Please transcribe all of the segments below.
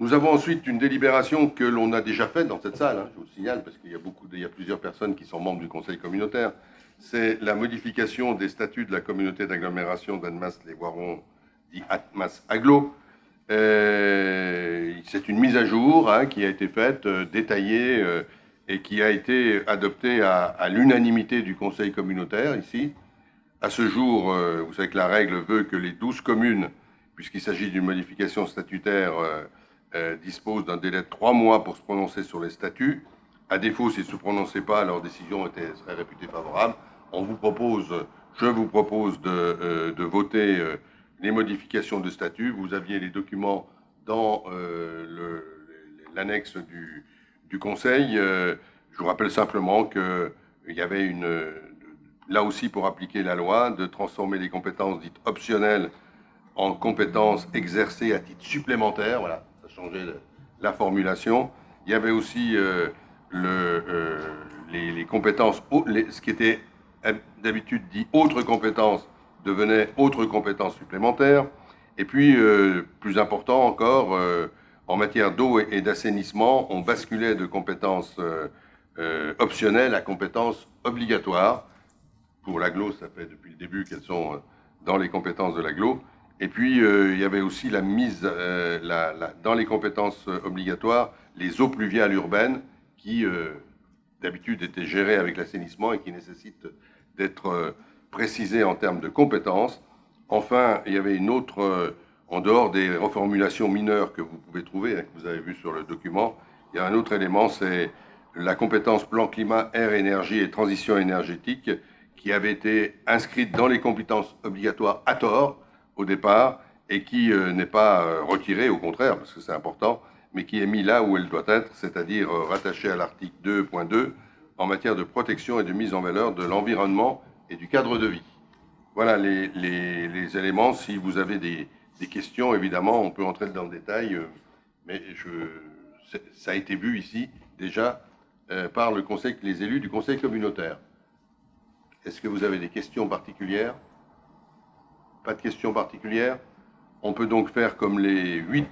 Nous avons ensuite une délibération que l'on a déjà faite dans cette salle, je vous le signale, parce qu'il y a plusieurs personnes qui sont membres du conseil communautaire. C'est la modification des statuts de la communauté d'agglomération d'Annemasse-les-Voirons, dit Atmas-Aglo. C'est une mise à jour qui a été faite, détaillée, et qui a été adoptée à l'unanimité du conseil communautaire ici. À ce jour, vous savez que la règle veut que les 12 communes, puisqu'il s'agit d'une modification statutaire, disposent d'un délai de 3 mois pour se prononcer sur les statuts. À défaut, s'ils ne se prononçaient pas, leur décision serait réputée favorable. Je vous propose de voter les modifications de statut. Vous aviez les documents dans l'annexe du Conseil. Je vous rappelle simplement qu'il y avait là aussi pour appliquer la loi, de transformer les compétences dites optionnelles en compétences exercées à titre supplémentaire. Voilà, ça a changé la formulation. Il y avait aussi les compétences, ce qui était d'habitude dit autres compétences devenait autres compétences supplémentaires. Et puis, plus important encore, en matière d'eau et d'assainissement, on basculait de compétences optionnelles à compétences obligatoires. Pour l'agglo, ça fait depuis le début qu'elles sont dans les compétences de l'agglo. Et puis, il y avait aussi la mise dans les compétences obligatoires, les eaux pluviales urbaines qui, d'habitude, étaient gérées avec l'assainissement et qui nécessitent d'être précisées en termes de compétences. Enfin, il y avait une autre, en dehors des reformulations mineures que vous pouvez trouver, que vous avez vu sur le document, il y a un autre élément, c'est la compétence plan climat, air, énergie et transition énergétique qui avait été inscrite dans les compétences obligatoires à tort au départ et qui n'est pas retirée, au contraire, parce que c'est important, mais qui est mis là où elle doit être, c'est-à-dire rattachée à l'article 2.2 en matière de protection et de mise en valeur de l'environnement et du cadre de vie. Voilà les éléments. Si vous avez des questions, évidemment, on peut entrer dans le détail, mais ça a été vu ici déjà par les élus du conseil communautaire. Est-ce que vous avez des questions particulières? Pas de questions particulières? On peut donc faire comme les 8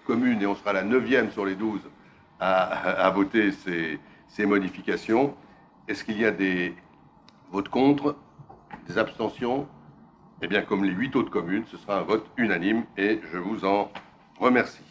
communes, et on sera la 9e sur les 12 à voter ces modifications. Est-ce qu'il y a des votes contre, des abstentions? Eh bien, comme les 8 autres communes, ce sera un vote unanime et je vous en remercie.